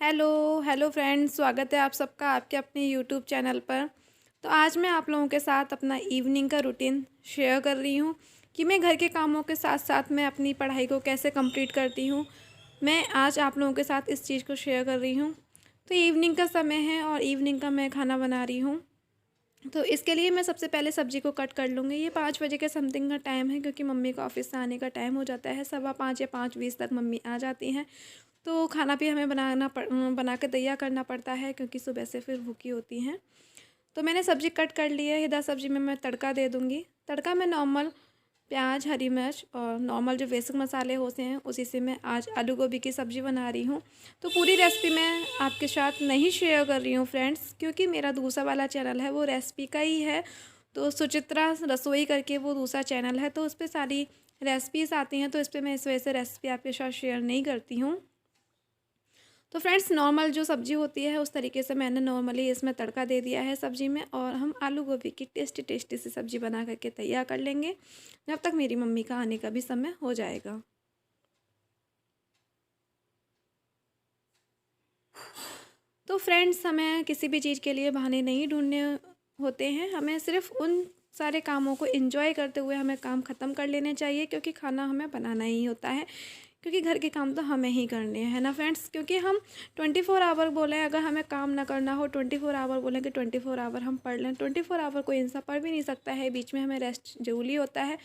Hello hello friends, स्वागत है आप सबका आपके अपने यूट्यूब चैनल पर। तो आज मैं आप लोगों के साथ अपना इवनिंग का रूटीन शेयर कर रही हूँ कि मैं घर के कामों के साथ साथ मैं अपनी पढ़ाई को कैसे कंप्लीट करती हूँ। मैं आज आप लोगों के साथ इस चीज़ को शेयर कर रही हूँ। तो इवनिंग का समय है और इवनिंग का मैं खाना बना रही हूँ। तो इसके लिए मैं सबसे पहले सब्ज़ी को कट कर लूँगी। ये 5 बजे के समथिंग का टाइम है, क्योंकि मम्मी का ऑफिस से आने का टाइम हो जाता है। 5:15 या 5:20 तक मम्मी आ जाती हैं। तो खाना भी हमें बना के तैयार करना पड़ता है, क्योंकि सुबह से फिर भूखी होती हैं। तो मैंने सब्ज़ी कट कर ली है। इधर सब्ज़ी में मैं तड़का दे दूँगी। तड़का में नॉर्मल प्याज, हरी मिर्च और नॉर्मल जो बेसिक मसाले होते हैं उसी से मैं आज आलू गोभी की सब्ज़ी बना रही हूँ। तो पूरी रेसिपी मैं आपके साथ नहीं शेयर कर रही हूँ फ्रेंड्स, क्योंकि मेरा दूसरा वाला चैनल है वो रेसिपी का ही है। तो सुचित्रा रसोई करके वो दूसरा चैनल है, तो उस पर सारी रेसिपीज़ आती हैं। तो इस पर मैं इस वजह से रेसिपी आपके साथ शेयर नहीं करती हूँ। तो फ्रेंड्स, नॉर्मल जो सब्ज़ी होती है उस तरीके से मैंने नॉर्मली इसमें तड़का दे दिया है सब्ज़ी में, और हम आलू गोभी की टेस्टी टेस्टी सी सब्ज़ी बना करके तैयार कर लेंगे, जब तक मेरी मम्मी का आने का भी समय हो जाएगा। तो फ्रेंड्स, हमें किसी भी चीज़ के लिए बहाने नहीं ढूंढने होते हैं। हमें सिर्फ उन सारे कामों को एंजॉय करते हुए हमें काम ख़त्म कर लेने चाहिए, क्योंकि खाना हमें बनाना ही होता है। क्योंकि घर के काम तो हमें ही करने हैं ना फ्रेंड्स। क्योंकि हम 24 आवर बोलें, अगर हमें काम ना करना हो 24 आवर बोलें कि 24 आवर हम पढ़ लें, 24 आवर कोई इंसान पढ़ भी नहीं सकता है। बीच में हमें रेस्ट ज़रूरी होता है।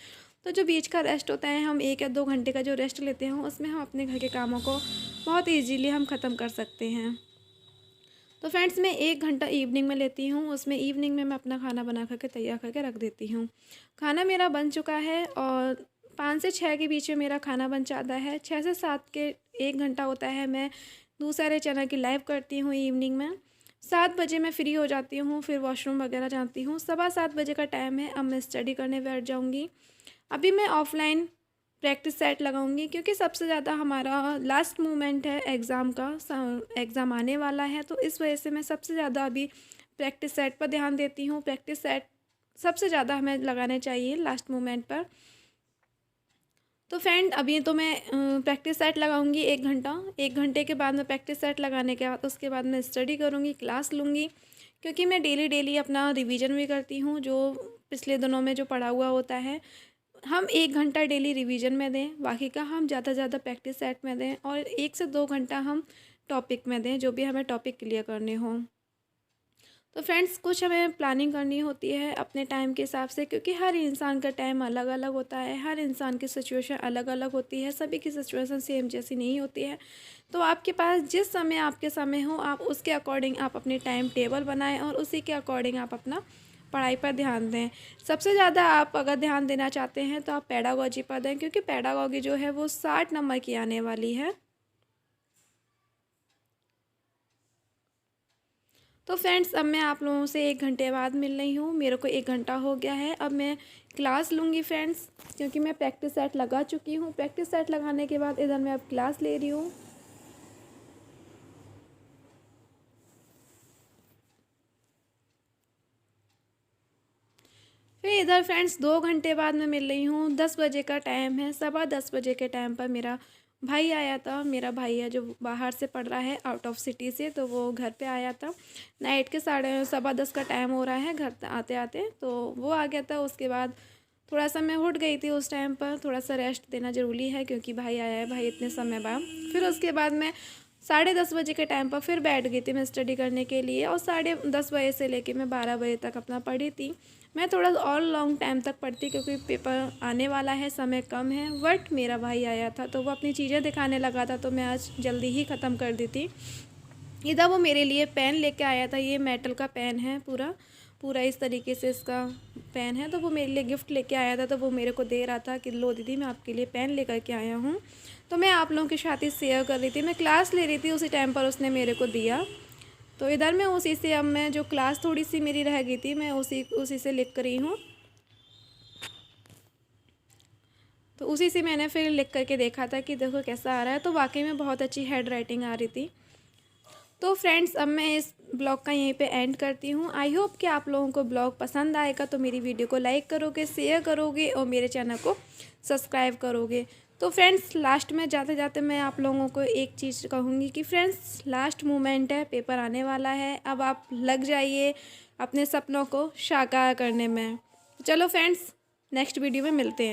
तो जो बीच का रेस्ट होता है, हम 1 या 2 घंटे का जो रेस्ट लेते हैं, उसमें हम अपने घर के कामों को बहुत ईजीली हम ख़त्म कर सकते हैं। तो फ्रेंड्स, मैं 1 घंटा इवनिंग में लेती हूँ। उसमें इवनिंग में मैं अपना खाना बना करके तैयार करके रख देती हूँ। खाना मेरा बन चुका है और 5 से 6 के बीच में मेरा खाना बन जाता है। 6 से 7 के 1 घंटा होता है, मैं दूसरे चैनल की लाइव करती हूँ इवनिंग में। 7 बजे मैं फ्री हो जाती हूँ, फिर वॉशरूम वगैरह जाती हूँ। 7:15 बजे का टाइम है, अब मैं स्टडी करने बैठ जाऊँगी। अभी मैं ऑफलाइन प्रैक्टिस सेट लगाऊंगी, क्योंकि सबसे ज़्यादा हमारा लास्ट मोमेंट है एग्ज़ाम का। एग्ज़ाम आने वाला है, तो इस वजह से मैं सबसे ज़्यादा अभी प्रैक्टिस सेट पर ध्यान देती हूँ। प्रैक्टिस सेट सबसे ज़्यादा हमें लगाने चाहिए लास्ट मोमेंट पर। तो फ्रेंड, अभी तो मैं प्रैक्टिस सेट लगाऊंगी 1 घंटा। 1 घंटे के बाद मैं प्रैक्टिस सेट लगाने के बाद उसके बाद मैं स्टडी करूँगी, क्लास लूँगी। क्योंकि मैं डेली डेली अपना रिवीजन भी करती हूँ, जो पिछले दिनों में जो पढ़ा हुआ होता है। हम 1 घंटा डेली रिवीजन में दें, बाकी का हम ज़्यादा से ज़्यादा प्रैक्टिस सेट में दें, और 1 से 2 घंटा हम टॉपिक में दें, जो भी हमें टॉपिक क्लियर करने हों। तो फ्रेंड्स, कुछ हमें प्लानिंग करनी होती है अपने टाइम के हिसाब से, क्योंकि हर इंसान का टाइम अलग अलग होता है। हर इंसान की सिचुएशन अलग अलग होती है, सभी की सिचुएशन सेम जैसी नहीं होती है। तो आपके पास जिस समय आपके समय हो, आप उसके अकॉर्डिंग आप अपनी टाइम टेबल बनाएं, और उसी के अकॉर्डिंग आप अपना पढ़ाई पर ध्यान दें। सबसे ज़्यादा आप अगर ध्यान देना चाहते हैं तो आप पेडागोजी पर दें, क्योंकि पेडागोजी जो है वो 60 नंबर की आने वाली है। तो फ्रेंड्स, अब मैं आप लोगों से 1 घंटे बाद मिल रही हूँ। मेरे को 1 घंटा हो गया है, अब मैं क्लास लूँगी फ्रेंड्स, क्योंकि मैं प्रैक्टिस सेट लगा चुकी हूँ। प्रैक्टिस सेट लगाने के बाद इधर मैं अब क्लास ले रही हूँ। फिर इधर फ्रेंड्स 2 घंटे बाद मैं मिल रही हूँ। 10 बजे का टाइम है। 10:15 बजे के टाइम पर मेरा भाई आया था। मेरा भाई है जो बाहर से पढ़ रहा है, आउट ऑफ सिटी से, तो वो घर पे आया था। नाइट के 10:15 का टाइम हो रहा है घर आते आते, तो वो आ गया था। उसके बाद थोड़ा सा मैं उठ गई थी। उस टाइम पर थोड़ा सा रेस्ट देना ज़रूरी है, क्योंकि भाई आया है, भाई इतने समय बाद। फिर उसके बाद मैं 10:30 बजे के टाइम पर फिर बैठ गई थी मैं स्टडी करने के लिए, और 10:30 बजे से लेके मैं 12 बजे तक अपना पढ़ी थी। मैं थोड़ा और लॉन्ग टाइम तक पढ़ती, क्योंकि पेपर आने वाला है, समय कम है। बट मेरा भाई आया था, तो वो अपनी चीज़ें दिखाने लगा था, तो मैं आज जल्दी ही ख़त्म कर दी थी। इधर वो मेरे लिए पेन लेके आया था। ये मेटल का पेन है, पूरा पूरा इस तरीके से इसका पेन है। तो वो मेरे लिए गिफ्ट लेके आया था, तो वो मेरे को दे रहा था कि लो दीदी, मैं आपके लिए पेन लेकर के आया हूँ। तो मैं आप लोगों के साथ ही शेयर कर रही थी। मैं क्लास ले रही थी, उसी टाइम पर उसने मेरे को दिया। तो इधर मैं उसी से, अब मैं जो क्लास थोड़ी सी मेरी रह गई थी, मैं उसी उसी से लिख रही हूँ। तो उसी से मैंने फिर लिख करके देखा था कि देखो कैसा आ रहा है। तो वाकई में बहुत अच्छी हैंड राइटिंग आ रही थी। तो फ्रेंड्स, अब मैं इस ब्लॉग का यहीं पे एंड करती हूँ। आई होप कि आप लोगों को ब्लॉग पसंद आएगा, तो मेरी वीडियो को लाइक करोगे, शेयर करोगे और मेरे चैनल को सब्सक्राइब करोगे। तो फ्रेंड्स लास्ट में जाते जाते मैं आप लोगों को एक चीज़ कहूँगी कि फ्रेंड्स लास्ट मोमेंट है, पेपर आने वाला है, अब आप लग जाइए अपने सपनों को साकार करने में। चलो फ्रेंड्स नेक्स्ट वीडियो में मिलते हैं।